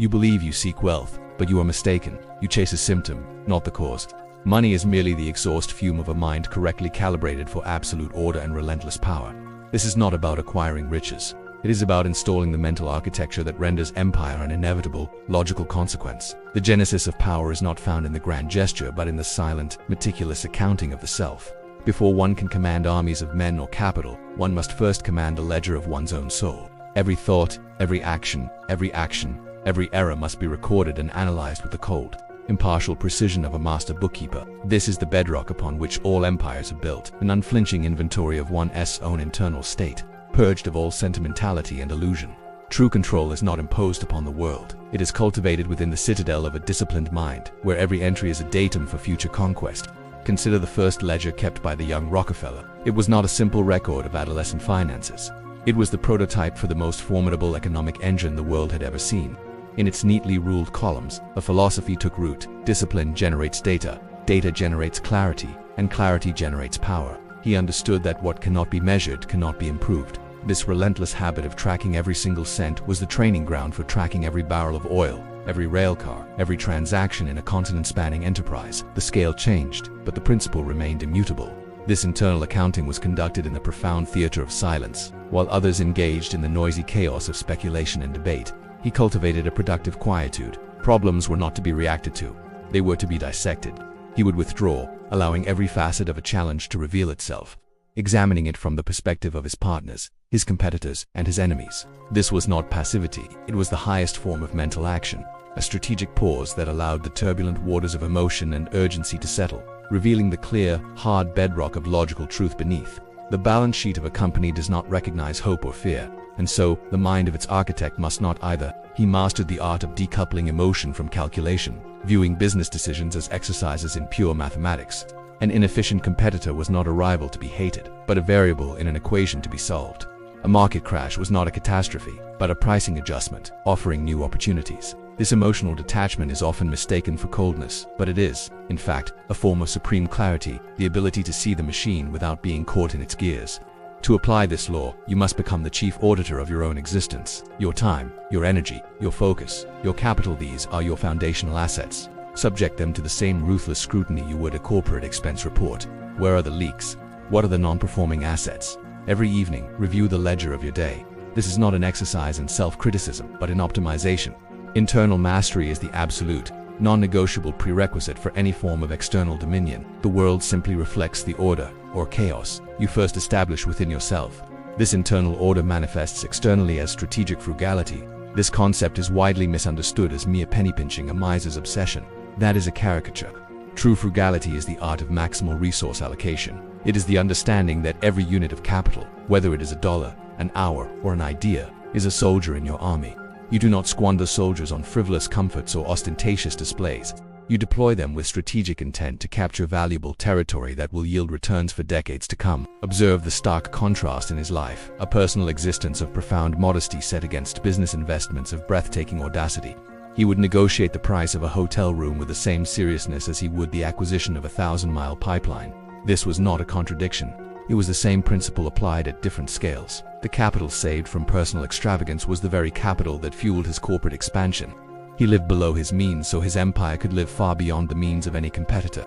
You believe you seek wealth, but you are mistaken. You chase a symptom, not the cause. Money is merely the exhaust fume of a mind correctly calibrated for absolute order and relentless power. This is not about acquiring riches. It is about installing the mental architecture that renders empire an inevitable, logical consequence. The genesis of power is not found in the grand gesture, but in the silent, meticulous accounting of the self. Before one can command armies of men or capital, one must first command the ledger of one's own soul. Every thought, every action, every error must be recorded and analyzed with the cold, impartial precision of a master bookkeeper. This is the bedrock upon which all empires are built, an unflinching inventory of one's own internal state, purged of all sentimentality and illusion. True control is not imposed upon the world. It is cultivated within the citadel of a disciplined mind, where every entry is a datum for future conquest. Consider the first ledger kept by the young Rockefeller. It was not a simple record of adolescent finances. It was the prototype for the most formidable economic engine the world had ever seen. In its neatly ruled columns, a philosophy took root. Discipline generates data, data generates clarity, and clarity generates power. He understood that what cannot be measured cannot be improved. This relentless habit of tracking every single cent was the training ground for tracking every barrel of oil, every railcar, every transaction in a continent-spanning enterprise. The scale changed, but the principle remained immutable. This internal accounting was conducted in the profound theater of silence, while others engaged in the noisy chaos of speculation and debate. He cultivated a productive quietude. Problems were not to be reacted to. They were to be dissected. He would withdraw, allowing every facet of a challenge to reveal itself, examining it from the perspective of his partners, his competitors, and his enemies. This was not passivity. It was the highest form of mental action, a strategic pause that allowed the turbulent waters of emotion and urgency to settle, revealing the clear, hard bedrock of logical truth beneath. The balance sheet of a company does not recognize hope or fear, and so the mind of its architect must not either. He mastered the art of decoupling emotion from calculation, viewing business decisions as exercises in pure mathematics. An inefficient competitor was not a rival to be hated, but a variable in an equation to be solved. A market crash was not a catastrophe, but a pricing adjustment, offering new opportunities. This emotional detachment is often mistaken for coldness, but it is, in fact, a form of supreme clarity, the ability to see the machine without being caught in its gears. To apply this law, you must become the chief auditor of your own existence. Your time, your energy, your focus, your capital, these are your foundational assets. Subject them to the same ruthless scrutiny you would a corporate expense report. Where are the leaks? What are the non-performing assets? Every evening, review the ledger of your day. This is not an exercise in self-criticism, but in optimization. Internal mastery is the absolute, non-negotiable prerequisite for any form of external dominion. The world simply reflects the order, or chaos, you first establish within yourself. This internal order manifests externally as strategic frugality. This concept is widely misunderstood as mere penny-pinching, a miser's obsession. That is a caricature. True frugality is the art of maximal resource allocation. It is the understanding that every unit of capital, whether it is a dollar, an hour, or an idea, is a soldier in your army. You do not squander soldiers on frivolous comforts or ostentatious displays. You deploy them with strategic intent to capture valuable territory that will yield returns for decades to come. Observe the stark contrast in his life, a personal existence of profound modesty set against business investments of breathtaking audacity. He would negotiate the price of a hotel room with the same seriousness as he would the acquisition of a 1,000-mile pipeline. This was not a contradiction. It was the same principle applied at different scales. The capital saved from personal extravagance was the very capital that fueled his corporate expansion. He lived below his means so his empire could live far beyond the means of any competitor.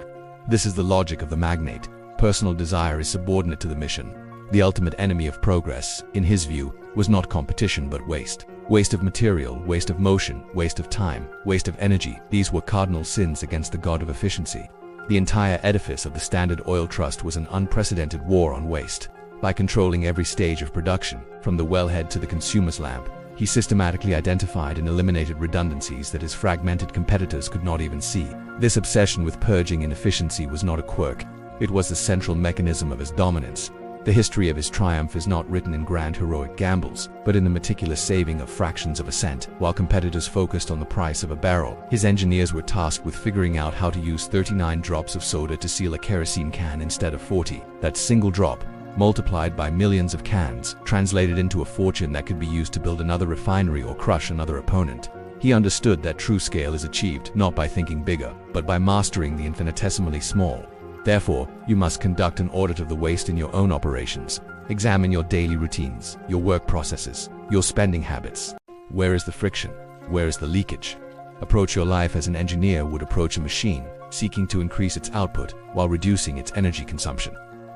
This is the logic of the magnate. Personal desire is subordinate to the mission. The ultimate enemy of progress, in his view, was not competition but waste. Waste of material, waste of motion, waste of time, waste of energy. These were cardinal sins against the god of efficiency. The entire edifice of the Standard Oil Trust was an unprecedented war on waste. By controlling every stage of production, from the wellhead to the consumer's lamp, he systematically identified and eliminated redundancies that his fragmented competitors could not even see. This obsession with purging inefficiency was not a quirk. It was the central mechanism of his dominance. The history of his triumph is not written in grand heroic gambles, but in the meticulous saving of fractions of a cent. While competitors focused on the price of a barrel, his engineers were tasked with figuring out how to use 39 drops of soda to seal a kerosene can instead of 40. That single drop, multiplied by millions of cans, translated into a fortune that could be used to build another refinery or crush another opponent. He understood that true scale is achieved not by thinking bigger, but by mastering the infinitesimally small. Therefore, you must conduct an audit of the waste in your own operations. Examine your daily routines, your work processes, your spending habits. Where is the friction? Where is the leakage? Approach your life as an engineer would approach a machine, seeking to increase its output while reducing its energy consumption.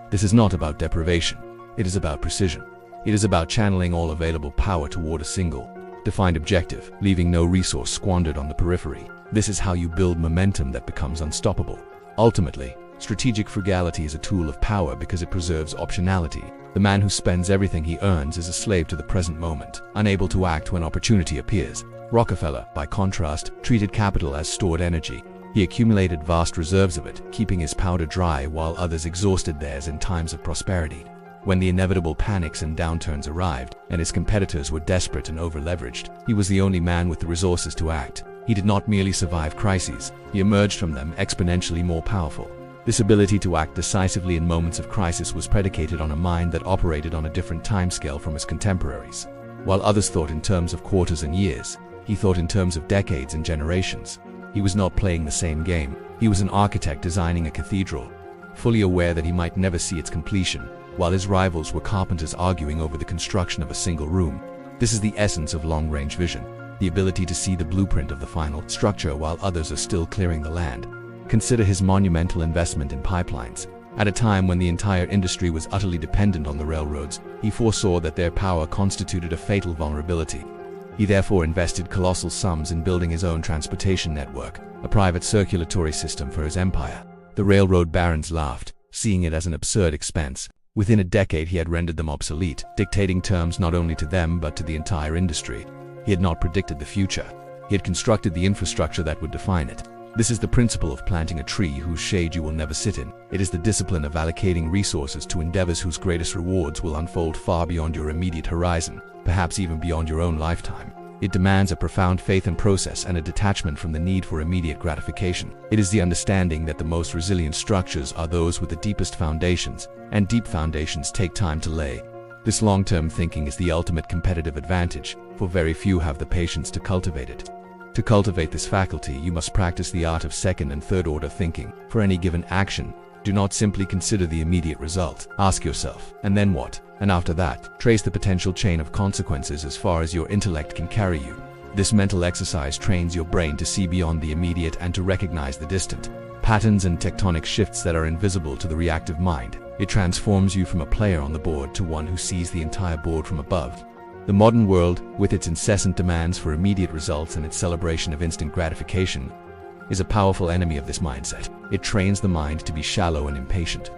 This is not about deprivation. It is about precision. It is about channeling all available power toward a single, defined objective, leaving no resource squandered on the periphery. This is how you build momentum that becomes unstoppable. Ultimately, strategic frugality is a tool of power because it preserves optionality. The man who spends everything he earns is a slave to the present moment, unable to act when opportunity appears. Rockefeller, by contrast, treated capital as stored energy. He accumulated vast reserves of it, keeping his powder dry while others exhausted theirs in times of prosperity. When the inevitable panics and downturns arrived, and his competitors were desperate and over-leveraged, he was the only man with the resources to act. He did not merely survive crises, he emerged from them exponentially more powerful. This ability to act decisively in moments of crisis was predicated on a mind that operated on a different timescale from his contemporaries. While others thought in terms of quarters and years, he thought in terms of decades and generations. He was not playing the same game. He was an architect designing a cathedral, fully aware that he might never see its completion, while his rivals were carpenters arguing over the construction of a single room. This is the essence of long-range vision, the ability to see the blueprint of the final structure while others are still clearing the land. Consider his monumental investment in pipelines. At a time when the entire industry was utterly dependent on the railroads, he foresaw that their power constituted a fatal vulnerability. He therefore invested colossal sums in building his own transportation network, a private circulatory system for his empire. The railroad barons laughed, seeing it as an absurd expense. Within a decade he had rendered them obsolete, dictating terms not only to them but to the entire industry. He had not predicted the future. He had constructed the infrastructure that would define it. This is the principle of planting a tree whose shade you will never sit in. It is the discipline of allocating resources to endeavors whose greatest rewards will unfold far beyond your immediate horizon, perhaps even beyond your own lifetime. It demands a profound faith in process and a detachment from the need for immediate gratification. It is the understanding that the most resilient structures are those with the deepest foundations, and deep foundations take time to lay. This long-term thinking is the ultimate competitive advantage, for very few have the patience to cultivate it. To cultivate this faculty, you must practice the art of second and third order thinking. For any given action, do not simply consider the immediate result. Ask yourself, and then what? And after that, trace the potential chain of consequences as far as your intellect can carry you. This mental exercise trains your brain to see beyond the immediate and to recognize the distant. Patterns and tectonic shifts that are invisible to the reactive mind. It transforms you from a player on the board to one who sees the entire board from above. The modern world, with its incessant demands for immediate results and its celebration of instant gratification, is a powerful enemy of this mindset. It trains the mind to be shallow and impatient.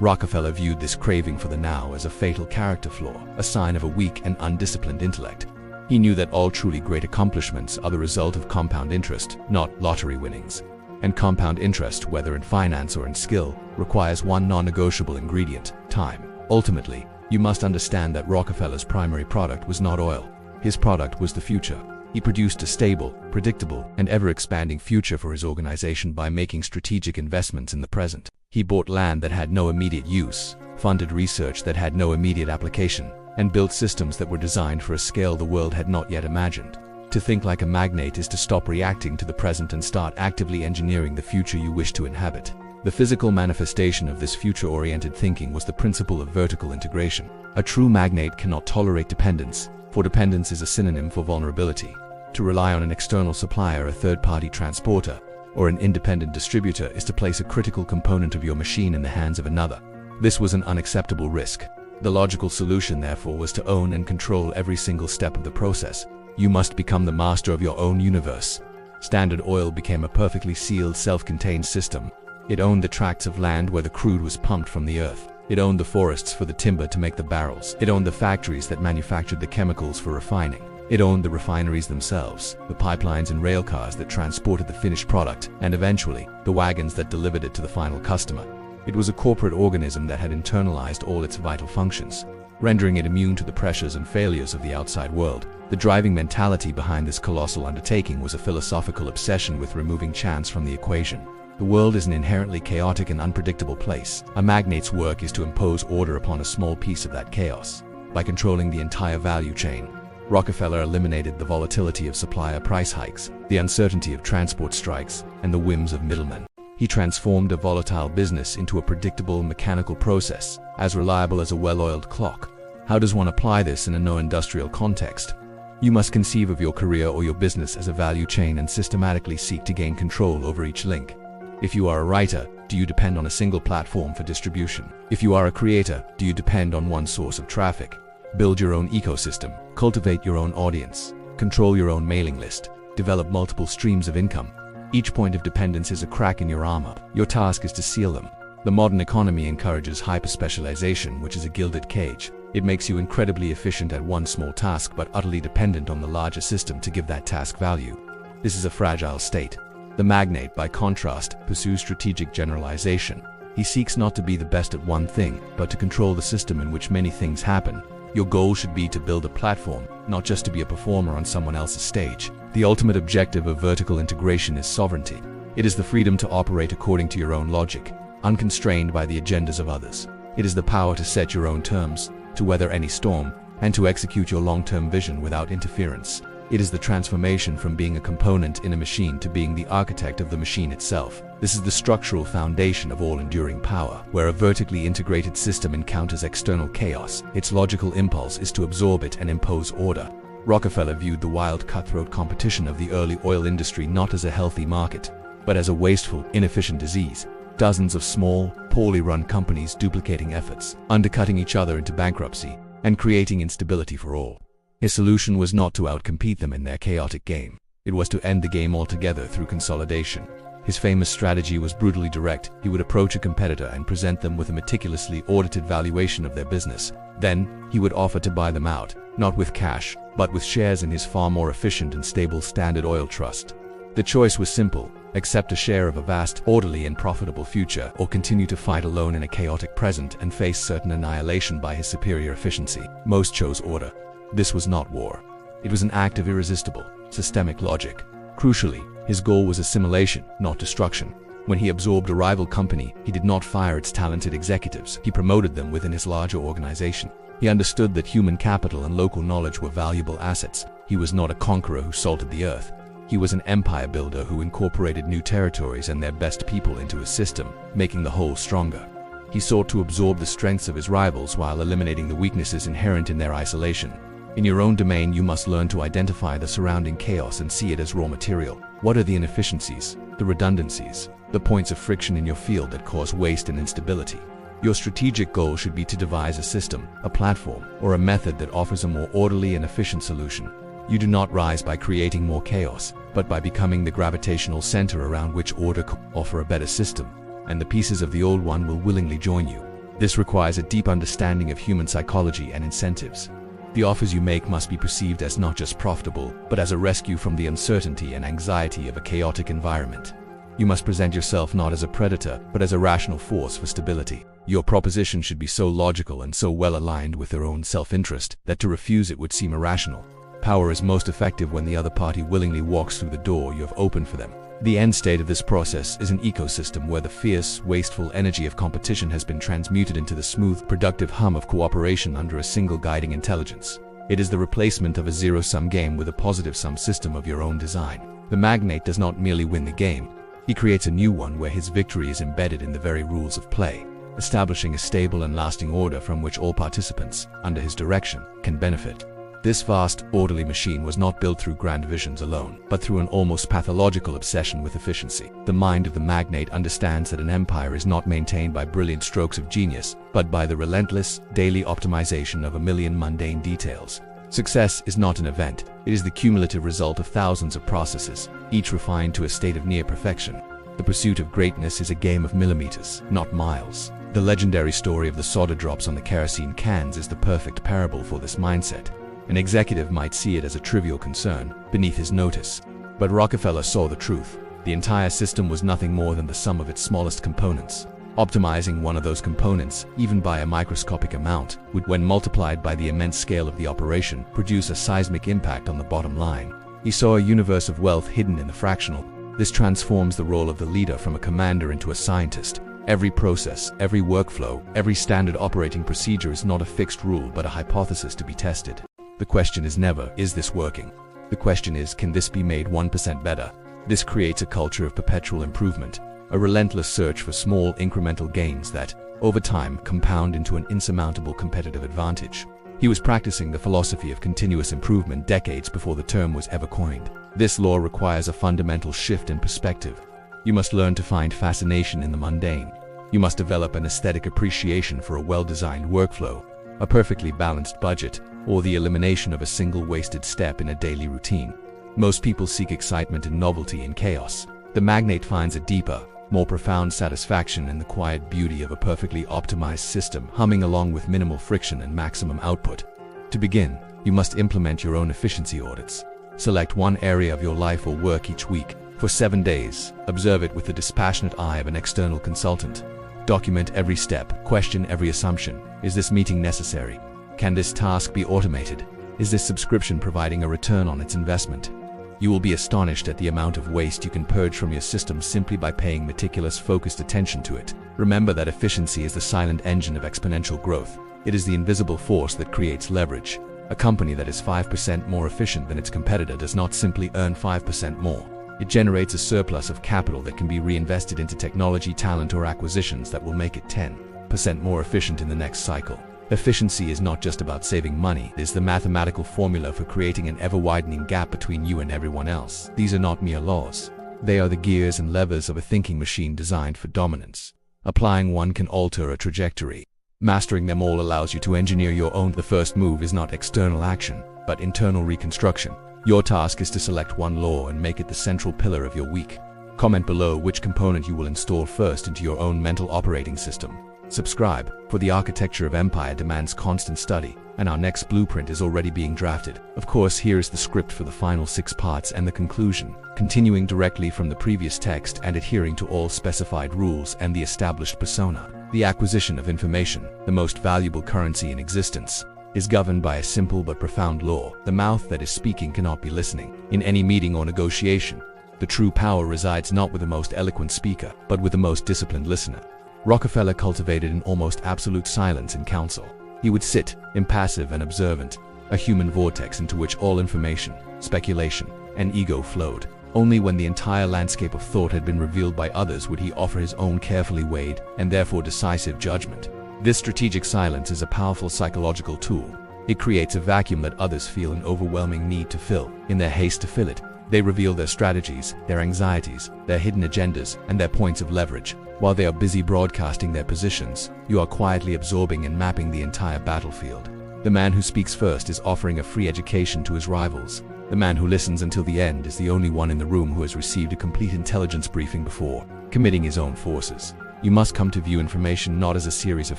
Rockefeller viewed this craving for the now as a fatal character flaw, a sign of a weak and undisciplined intellect. He knew that all truly great accomplishments are the result of compound interest, not lottery winnings. And compound interest, whether in finance or in skill, requires one non-negotiable ingredient: time. Ultimately, you must understand that Rockefeller's primary product was not oil. His product was the future. He produced a stable, predictable, and ever-expanding future for his organization by making strategic investments in the present. He bought land that had no immediate use, funded research that had no immediate application, and built systems that were designed for a scale the world had not yet imagined. To think like a magnate is to stop reacting to the present and start actively engineering the future you wish to inhabit. The physical manifestation of this future-oriented thinking was the principle of vertical integration. A true magnate cannot tolerate dependence, for dependence is a synonym for vulnerability. To rely on an external supplier, a third-party transporter, or an independent distributor is to place a critical component of your machine in the hands of another. This was an unacceptable risk. The logical solution, therefore, was to own and control every single step of the process. You must become the master of your own universe. Standard Oil became a perfectly sealed, self-contained system. It owned the tracts of land where the crude was pumped from the earth. It owned the forests for the timber to make the barrels. It owned the factories that manufactured the chemicals for refining. It owned the refineries themselves, the pipelines and rail cars that transported the finished product, and eventually, the wagons that delivered it to the final customer. It was a corporate organism that had internalized all its vital functions, rendering it immune to the pressures and failures of the outside world. The driving mentality behind this colossal undertaking was a philosophical obsession with removing chance from the equation. The world is an inherently chaotic and unpredictable place. A magnate's work is to impose order upon a small piece of that chaos. By controlling the entire value chain, Rockefeller eliminated the volatility of supplier price hikes, the uncertainty of transport strikes, and the whims of middlemen. He transformed a volatile business into a predictable mechanical process, as reliable as a well-oiled clock. How does one apply this in a no-industrial context? You must conceive of your career or your business as a value chain and systematically seek to gain control over each link. If you are a writer, do you depend on a single platform for distribution? If you are a creator, do you depend on one source of traffic? Build your own ecosystem, cultivate your own audience, control your own mailing list, develop multiple streams of income. Each point of dependence is a crack in your armor. Your task is to seal them. The modern economy encourages hyper-specialization, which is a gilded cage. It makes you incredibly efficient at one small task but utterly dependent on the larger system to give that task value. This is a fragile state. The magnate, by contrast, pursues strategic generalization. He seeks not to be the best at one thing, but to control the system in which many things happen. Your goal should be to build a platform, not just to be a performer on someone else's stage. The ultimate objective of vertical integration is sovereignty. It is the freedom to operate according to your own logic, unconstrained by the agendas of others. It is the power to set your own terms, to weather any storm, and to execute your long-term vision without interference. It is the transformation from being a component in a machine to being the architect of the machine itself. This is the structural foundation of all enduring power. Where a vertically integrated system encounters external chaos, its logical impulse is to absorb it and impose order. Rockefeller viewed the wild, cutthroat competition of the early oil industry not as a healthy market, but as a wasteful, inefficient disease. Dozens of small, poorly run companies duplicating efforts, undercutting each other into bankruptcy, and creating instability for all. His solution was not to outcompete them in their chaotic game. It was to end the game altogether through consolidation. His famous strategy was brutally direct. He would approach a competitor and present them with a meticulously audited valuation of their business. Then, he would offer to buy them out, not with cash, but with shares in his far more efficient and stable Standard Oil Trust. The choice was simple: accept a share of a vast, orderly and profitable future, or continue to fight alone in a chaotic present and face certain annihilation by his superior efficiency. Most chose order. This was not war. It was an act of irresistible, systemic logic. Crucially, his goal was assimilation, not destruction. When he absorbed a rival company, he did not fire its talented executives. He promoted them within his larger organization. He understood that human capital and local knowledge were valuable assets. He was not a conqueror who salted the earth. He was an empire builder who incorporated new territories and their best people into his system, making the whole stronger. He sought to absorb the strengths of his rivals while eliminating the weaknesses inherent in their isolation. In your own domain, you must learn to identify the surrounding chaos and see it as raw material. What are the inefficiencies, the redundancies, the points of friction in your field that cause waste and instability? Your strategic goal should be to devise a system, a platform, or a method that offers a more orderly and efficient solution. You do not rise by creating more chaos, but by becoming the gravitational center around which order could offer a better system, and the pieces of the old one will willingly join you. This requires a deep understanding of human psychology and incentives. The offers you make must be perceived as not just profitable, but as a rescue from the uncertainty and anxiety of a chaotic environment. You must present yourself not as a predator, but as a rational force for stability. Your proposition should be so logical and so well aligned with their own self-interest that to refuse it would seem irrational. Power is most effective when the other party willingly walks through the door you have opened for them. The end state of this process is an ecosystem where the fierce, wasteful energy of competition has been transmuted into the smooth, productive hum of cooperation under a single guiding intelligence. It is the replacement of a zero-sum game with a positive-sum system of your own design. The magnate does not merely win the game. He creates a new one where his victory is embedded in the very rules of play, establishing a stable and lasting order from which all participants, under his direction, can benefit. This vast, orderly machine was not built through grand visions alone, but through an almost pathological obsession with efficiency. The mind of the magnate understands that an empire is not maintained by brilliant strokes of genius, but by the relentless, daily optimization of a million mundane details. Success is not an event, it is the cumulative result of thousands of processes, each refined to a state of near perfection. The pursuit of greatness is a game of millimeters, not miles. The legendary story of the solder drops on the kerosene cans is the perfect parable for this mindset. An executive might see it as a trivial concern, beneath his notice. But Rockefeller saw the truth. The entire system was nothing more than the sum of its smallest components. Optimizing one of those components, even by a microscopic amount, would, when multiplied by the immense scale of the operation, produce a seismic impact on the bottom line. He saw a universe of wealth hidden in the fractional. This transforms the role of the leader from a commander into a scientist. Every process, every workflow, every standard operating procedure is not a fixed rule but a hypothesis to be tested. The question is never, is this working? The question is, can this be made 1% better? This creates a culture of perpetual improvement, a relentless search for small incremental gains that, over time, compound into an insurmountable competitive advantage. He was practicing the philosophy of continuous improvement decades before the term was ever coined. This law requires a fundamental shift in perspective. You must learn to find fascination in the mundane. You must develop an aesthetic appreciation for a well-designed workflow, a perfectly balanced budget, or the elimination of a single wasted step in a daily routine. Most people seek excitement in novelty and chaos. The magnate finds a deeper, more profound satisfaction in the quiet beauty of a perfectly optimized system humming along with minimal friction and maximum output. To begin, you must implement your own efficiency audits. Select one area of your life or work each week. For 7 days, observe it with the dispassionate eye of an external consultant. Document every step, question every assumption. Is this meeting necessary? Can this task be automated? Is this subscription providing a return on its investment? You will be astonished at the amount of waste you can purge from your system simply by paying meticulous, focused attention to it. Remember that efficiency is the silent engine of exponential growth. It is the invisible force that creates leverage. A company that is 5% more efficient than its competitor does not simply earn 5% more. It generates a surplus of capital that can be reinvested into technology, talent, or acquisitions that will make it 10% more efficient in the next cycle. Efficiency is not just about saving money, it is the mathematical formula for creating an ever-widening gap between you and everyone else. These are not mere laws. They are the gears and levers of a thinking machine designed for dominance. Applying one can alter a trajectory. Mastering them all allows you to engineer your own. The first move is not external action, but internal reconstruction. Your task is to select one law and make it the central pillar of your week. Comment below which component you will install first into your own mental operating system. Subscribe, for the architecture of empire demands constant study, and our next blueprint is already being drafted. Of course, here is the script for the final 6 parts and the conclusion, continuing directly from the previous text and adhering to all specified rules and the established persona. The acquisition of information, the most valuable currency in existence, is governed by a simple but profound law. The mouth that is speaking cannot be listening. In any meeting or negotiation, the true power resides not with the most eloquent speaker, but with the most disciplined listener. Rockefeller cultivated an almost absolute silence in council. He would sit, impassive and observant, a human vortex into which all information, speculation, and ego flowed. Only when the entire landscape of thought had been revealed by others would he offer his own carefully weighed, and therefore decisive judgment. This strategic silence is a powerful psychological tool. It creates a vacuum that others feel an overwhelming need to fill. In their haste to fill it, they reveal their strategies, their anxieties, their hidden agendas, and their points of leverage. While they are busy broadcasting their positions, you are quietly absorbing and mapping the entire battlefield. The man who speaks first is offering a free education to his rivals. The man who listens until the end is the only one in the room who has received a complete intelligence briefing before committing his own forces. You must come to view information not as a series of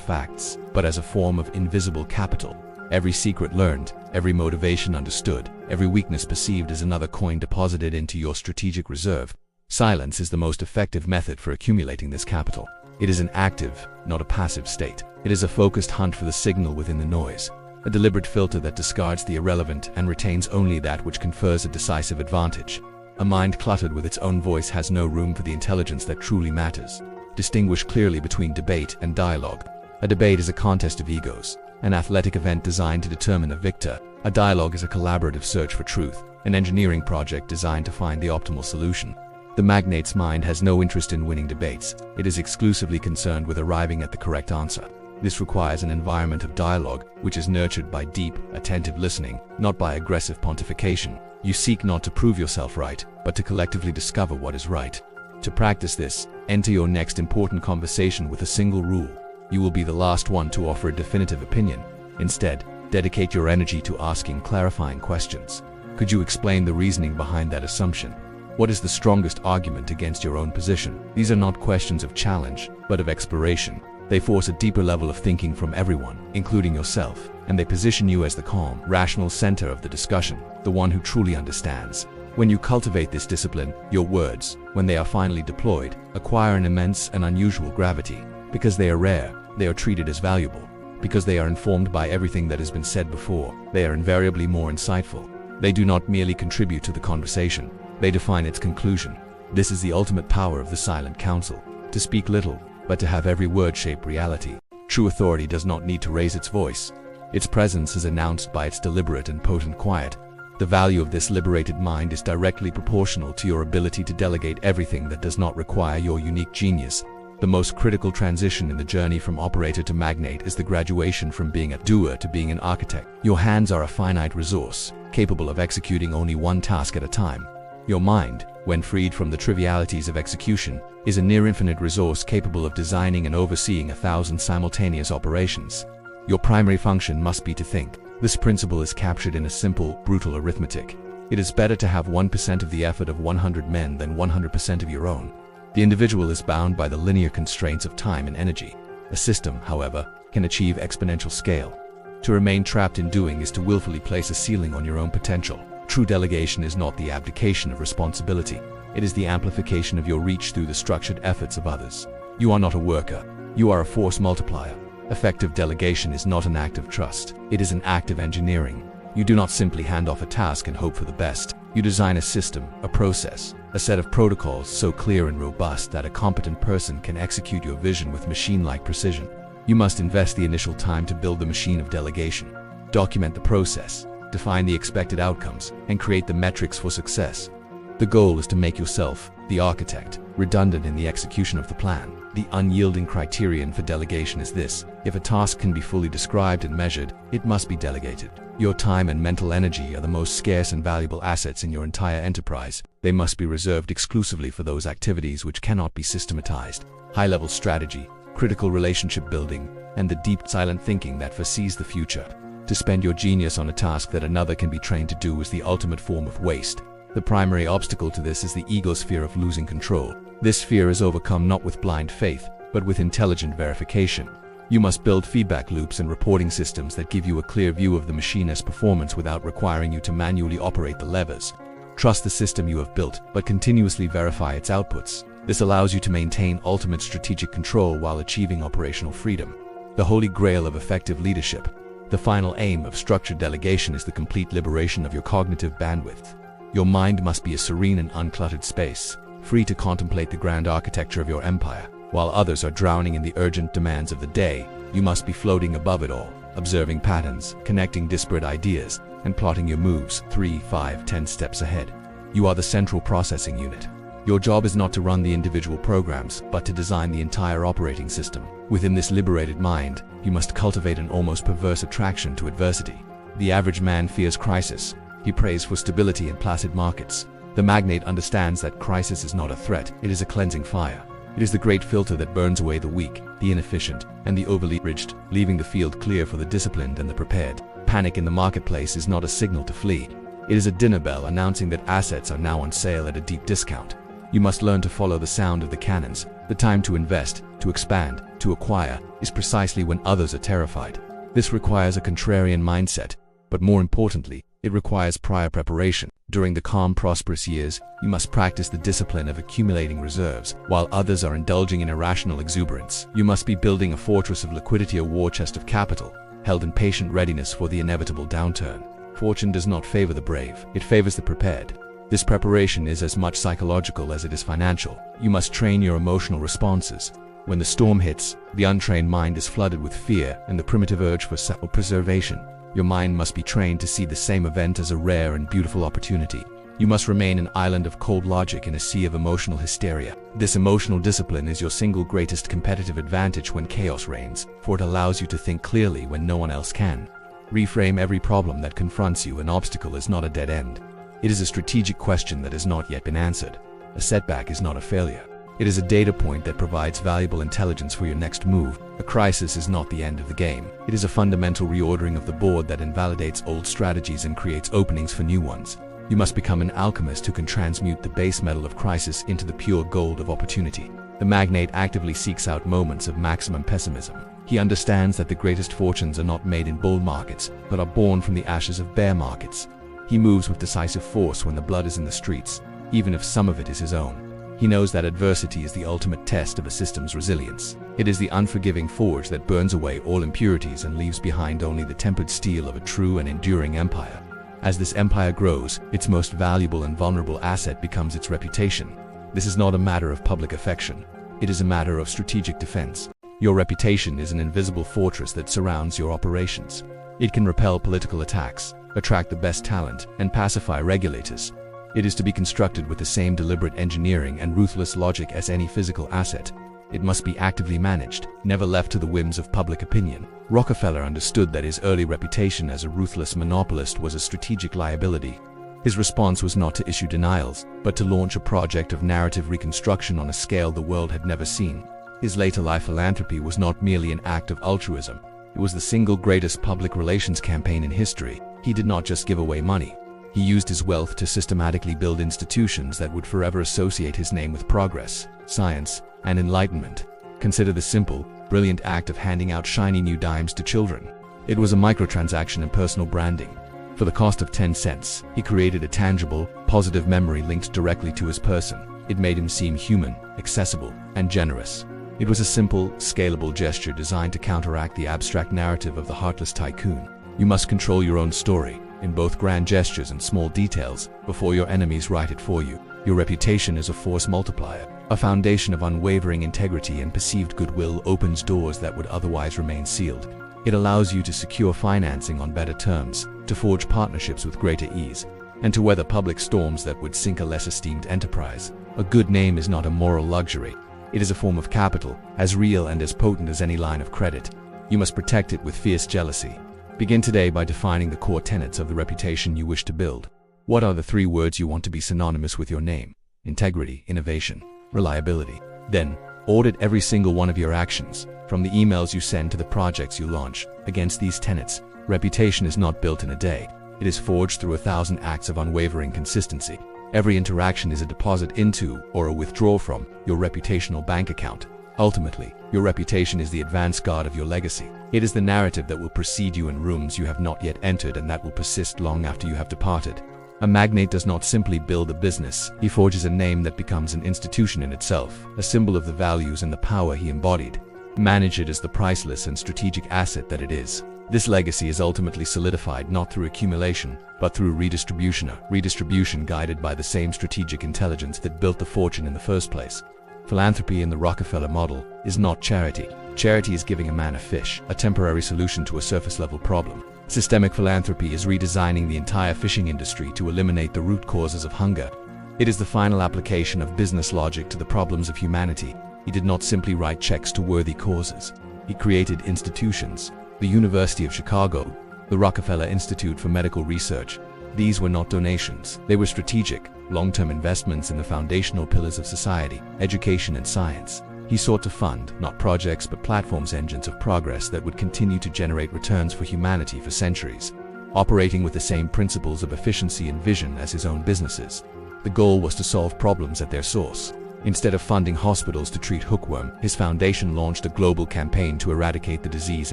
facts, but as a form of invisible capital. Every secret learned, every motivation understood, every weakness perceived is another coin deposited into your strategic reserve. Silence is the most effective method for accumulating this capital. It is an active, not a passive state. It is a focused hunt for the signal within the noise, a deliberate filter that discards the irrelevant and retains only that which confers a decisive advantage. A mind cluttered with its own voice has no room for the intelligence that truly matters. Distinguish clearly between debate and dialogue. A debate is a contest of egos, an athletic event designed to determine a victor. A dialogue is a collaborative search for truth, an engineering project designed to find the optimal solution. The magnate's mind has no interest in winning debates. It is exclusively concerned with arriving at the correct answer. This requires an environment of dialogue, which is nurtured by deep, attentive listening, not by aggressive pontification. You seek not to prove yourself right, but to collectively discover what is right. To practice this, enter your next important conversation with a single rule. You will be the last one to offer a definitive opinion. Instead, dedicate your energy to asking clarifying questions. Could you explain the reasoning behind that assumption? What is the strongest argument against your own position? These are not questions of challenge, but of exploration. They force a deeper level of thinking from everyone, including yourself, and they position you as the calm, rational center of the discussion, the one who truly understands. When you cultivate this discipline, your words, when they are finally deployed, acquire an immense and unusual gravity. Because they are rare, they are treated as valuable. Because they are informed by everything that has been said before, they are invariably more insightful. They do not merely contribute to the conversation, they define its conclusion. This is the ultimate power of the silent council. To speak little, but to have every word shape reality. True authority does not need to raise its voice. Its presence is announced by its deliberate and potent quiet. The value of this liberated mind is directly proportional to your ability to delegate everything that does not require your unique genius. The most critical transition in the journey from operator to magnate is the graduation from being a doer to being an architect. Your hands are a finite resource, capable of executing only one task at a time. Your mind, when freed from the trivialities of execution, is a near-infinite resource capable of designing and overseeing 1,000 simultaneous operations. Your primary function must be to think. This principle is captured in a simple, brutal arithmetic. It is better to have 1% of the effort of 100 men than 100% of your own. The individual is bound by the linear constraints of time and energy. A system, however, can achieve exponential scale. To remain trapped in doing is to willfully place a ceiling on your own potential. True delegation is not the abdication of responsibility. It is the amplification of your reach through the structured efforts of others. You are not a worker. You are a force multiplier. Effective delegation is not an act of trust. It is an act of engineering. You do not simply hand off a task and hope for the best. You design a system, a process, a set of protocols so clear and robust that a competent person can execute your vision with machine-like precision. You must invest the initial time to build the machine of delegation. Document the process, define the expected outcomes, and create the metrics for success. The goal is to make yourself, the architect, redundant in the execution of the plan. The unyielding criterion for delegation is this: if a task can be fully described and measured, it must be delegated. Your time and mental energy are the most scarce and valuable assets in your entire enterprise. They must be reserved exclusively for those activities which cannot be systematized. High-level strategy, critical relationship building, and the deep, silent thinking that foresees the future. To spend your genius on a task that another can be trained to do is the ultimate form of waste. The primary obstacle to this is the ego's fear of losing control. This fear is overcome not with blind faith, but with intelligent verification. You must build feedback loops and reporting systems that give you a clear view of the machine's performance without requiring you to manually operate the levers. Trust the system you have built, but continuously verify its outputs. This allows you to maintain ultimate strategic control while achieving operational freedom. The holy grail of effective leadership. The final aim of structured delegation is the complete liberation of your cognitive bandwidth. Your mind must be a serene and uncluttered space, free to contemplate the grand architecture of your empire. While others are drowning in the urgent demands of the day, you must be floating above it all, observing patterns, connecting disparate ideas, and plotting your moves 3, 5, 10 steps ahead. You are the central processing unit. Your job is not to run the individual programs, but to design the entire operating system. Within this liberated mind, you must cultivate an almost perverse attraction to adversity. The average man fears crisis. He prays for stability and placid markets. The magnate understands that crisis is not a threat, it is a cleansing fire. It is the great filter that burns away the weak, the inefficient, and the overly rigid, leaving the field clear for the disciplined and the prepared. Panic in the marketplace is not a signal to flee. It is a dinner bell announcing that assets are now on sale at a deep discount. You must learn to follow the sound of the cannons. The time to invest, to expand, to acquire, is precisely when others are terrified. This requires a contrarian mindset, but more importantly, it requires prior preparation. During the calm, prosperous years, you must practice the discipline of accumulating reserves. While others are indulging in irrational exuberance, you must be building a fortress of liquidity, a war chest of capital, held in patient readiness for the inevitable downturn. Fortune does not favor the brave, it favors the prepared. This preparation is as much psychological as it is financial. You must train your emotional responses. When the storm hits, the untrained mind is flooded with fear and the primitive urge for self-preservation. Your mind must be trained to see the same event as a rare and beautiful opportunity. You must remain an island of cold logic in a sea of emotional hysteria. This emotional discipline is your single greatest competitive advantage when chaos reigns, for it allows you to think clearly when no one else can. Reframe every problem that confronts you. An obstacle is not a dead end. It is a strategic question that has not yet been answered. A setback is not a failure. It is a data point that provides valuable intelligence for your next move. A crisis is not the end of the game. It is a fundamental reordering of the board that invalidates old strategies and creates openings for new ones. You must become an alchemist who can transmute the base metal of crisis into the pure gold of opportunity. The magnate actively seeks out moments of maximum pessimism. He understands that the greatest fortunes are not made in bull markets, but are born from the ashes of bear markets. He moves with decisive force when the blood is in the streets, even if some of it is his own. He knows that adversity is the ultimate test of a system's resilience. It is the unforgiving forge that burns away all impurities and leaves behind only the tempered steel of a true and enduring empire. As this empire grows, its most valuable and vulnerable asset becomes its reputation. This is not a matter of public affection. It is a matter of strategic defense. Your reputation is an invisible fortress that surrounds your operations. It can repel political attacks, attract the best talent, and pacify regulators. It is to be constructed with the same deliberate engineering and ruthless logic as any physical asset. it must be actively managed, never left to the whims of public opinion. Rockefeller understood that his early reputation as a ruthless monopolist was a strategic liability. His response was not to issue denials, but to launch a project of narrative reconstruction on a scale the world had never seen. His later life philanthropy was not merely an act of altruism. It was the single greatest public relations campaign in history. He did not just give away money. He used his wealth to systematically build institutions that would forever associate his name with progress, science, and enlightenment. Consider the simple, brilliant act of handing out shiny new dimes to children. It was a microtransaction in personal branding. For the cost of 10 cents, he created a tangible, positive memory linked directly to his person. It made him seem human, accessible, and generous. It was a simple, scalable gesture designed to counteract the abstract narrative of the heartless tycoon. You must control your own story, in both grand gestures and small details, before your enemies write it for you. Your reputation is a force multiplier. A foundation of unwavering integrity and perceived goodwill opens doors that would otherwise remain sealed. It allows you to secure financing on better terms, to forge partnerships with greater ease, and to weather public storms that would sink a less esteemed enterprise. A good name is not a moral luxury. It is a form of capital, as real and as potent as any line of credit. You must protect it with fierce jealousy. Begin today by defining the core tenets of the reputation you wish to build. What are the 3 words you want to be synonymous with your name? Integrity, innovation, reliability. Then, audit every single one of your actions, from the emails you send to the projects you launch, against these tenets. Reputation is not built in a day. It is forged through 1,000 acts of unwavering consistency. Every interaction is a deposit into, or a withdrawal from, your reputational bank account. Ultimately, your reputation is the advance guard of your legacy. It is the narrative that will precede you in rooms you have not yet entered and that will persist long after you have departed. A magnate does not simply build a business. He forges a name that becomes an institution in itself, a symbol of the values and the power he embodied. Manage it as the priceless and strategic asset that it is. This legacy is ultimately solidified not through accumulation, but through redistribution, a redistribution guided by the same strategic intelligence that built the fortune in the first place. Philanthropy in the Rockefeller model is not charity. Charity is giving a man a fish, a temporary solution to a surface-level problem. Systemic philanthropy is redesigning the entire fishing industry to eliminate the root causes of hunger. It is the final application of business logic to the problems of humanity. He did not simply write checks to worthy causes. He created institutions. The University of Chicago, the Rockefeller Institute for Medical Research. These were not donations. They were strategic, long-term investments in the foundational pillars of society, education and science. He sought to fund, not projects but platforms, engines of progress that would continue to generate returns for humanity for centuries, operating with the same principles of efficiency and vision as his own businesses. The goal was to solve problems at their source. Instead of funding hospitals to treat hookworm, his foundation launched a global campaign to eradicate the disease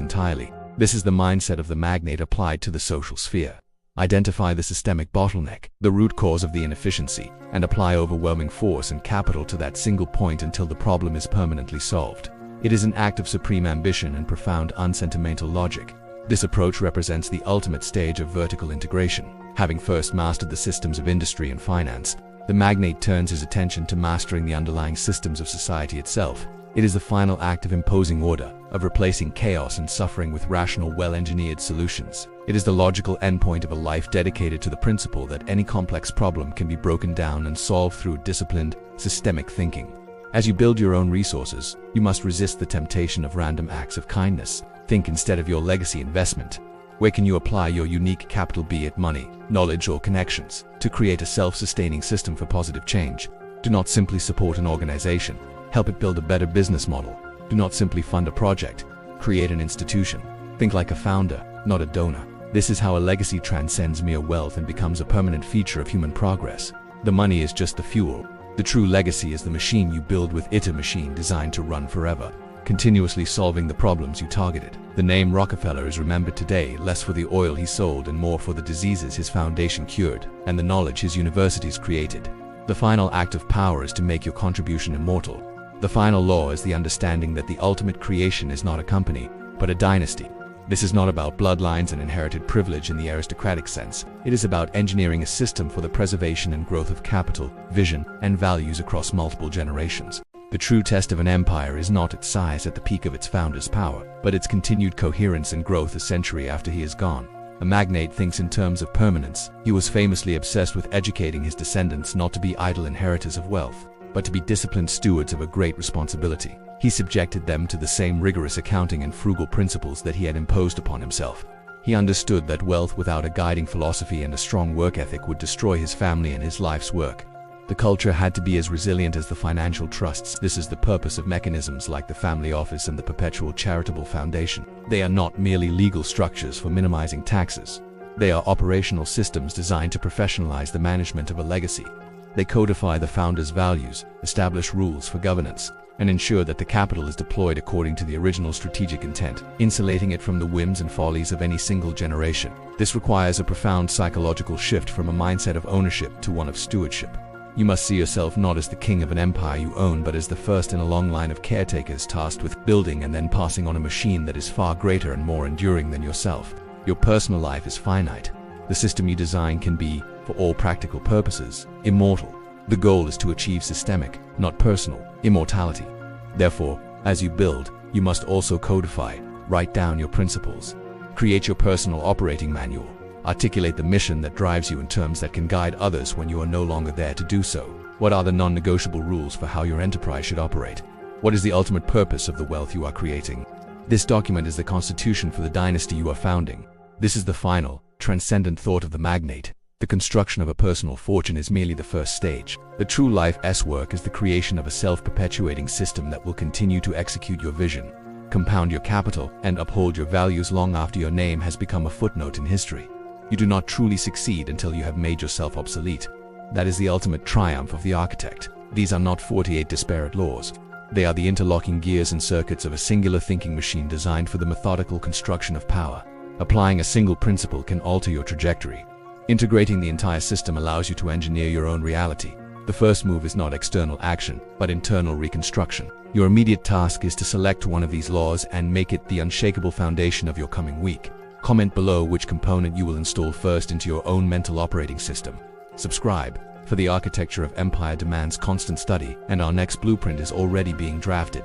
entirely. This is the mindset of the magnate applied to the social sphere. Identify the systemic bottleneck, the root cause of the inefficiency, and apply overwhelming force and capital to that single point until the problem is permanently solved. It is an act of supreme ambition and profound unsentimental logic. This approach represents the ultimate stage of vertical integration. Having first mastered the systems of industry and finance, the magnate turns his attention to mastering the underlying systems of society itself. It is the final act of imposing order, of replacing chaos and suffering with rational, well-engineered solutions. It is the logical endpoint of a life dedicated to the principle that any complex problem can be broken down and solved through disciplined, systemic thinking. As you build your own resources, you must resist the temptation of random acts of kindness. Think instead of your legacy investment. Where can you apply your unique capital, be it money, knowledge, or connections, to create a self-sustaining system for positive change? Do not simply support an organization. Help it build a better business model. Do not simply fund a project. Create an institution. Think like a founder, not a donor. This is how a legacy transcends mere wealth and becomes a permanent feature of human progress. The money is just the fuel. The true legacy is the machine you build with it, a machine designed to run forever, continuously solving the problems you targeted. The name Rockefeller is remembered today less for the oil he sold and more for the diseases his foundation cured and the knowledge his universities created. The final act of power is to make your contribution immortal. The final law is the understanding that the ultimate creation is not a company, but a dynasty. This is not about bloodlines and inherited privilege in the aristocratic sense. It is about engineering a system for the preservation and growth of capital, vision, and values across multiple generations. The true test of an empire is not its size at the peak of its founder's power, but its continued coherence and growth a century after he is gone. A magnate thinks in terms of permanence. He was famously obsessed with educating his descendants not to be idle inheritors of wealth, but to be disciplined stewards of a great responsibility. He subjected them to the same rigorous accounting and frugal principles that he had imposed upon himself. He understood that wealth without a guiding philosophy and a strong work ethic would destroy his family and his life's work. The culture had to be as resilient as the financial trusts. This is the purpose of mechanisms like the family office and the perpetual charitable foundation. They are not merely legal structures for minimizing taxes. They are operational systems designed to professionalize the management of a legacy. They codify the founder's values, establish rules for governance, and ensure that the capital is deployed according to the original strategic intent, insulating it from the whims and follies of any single generation. This requires a profound psychological shift from a mindset of ownership to one of stewardship. You must see yourself not as the king of an empire you own, but as the first in a long line of caretakers tasked with building and then passing on a machine that is far greater and more enduring than yourself. Your personal life is finite. The system you design can be, for all practical purposes, immortal. The goal is to achieve systemic, not personal, immortality. Therefore, as you build, you must also codify, write down your principles. Create your personal operating manual. Articulate the mission that drives you in terms that can guide others when you are no longer there to do so. What are the non-negotiable rules for how your enterprise should operate? What is the ultimate purpose of the wealth you are creating? This document is the constitution for the dynasty you are founding. This is the final, transcendent thought of the magnate. The construction of a personal fortune is merely the first stage. The true life's work is the creation of a self-perpetuating system that will continue to execute your vision, compound your capital, and uphold your values long after your name has become a footnote in history. You do not truly succeed until you have made yourself obsolete. That is the ultimate triumph of the architect. These are not 48 disparate laws. They are the interlocking gears and circuits of a singular thinking machine designed for the methodical construction of power. Applying a single principle can alter your trajectory. Integrating the entire system allows you to engineer your own reality. The first move is not external action, but internal reconstruction. Your immediate task is to select one of these laws and make it the unshakable foundation of your coming week. Comment below which component you will install first into your own mental operating system. Subscribe, for the architecture of empire demands constant study, and our next blueprint is already being drafted.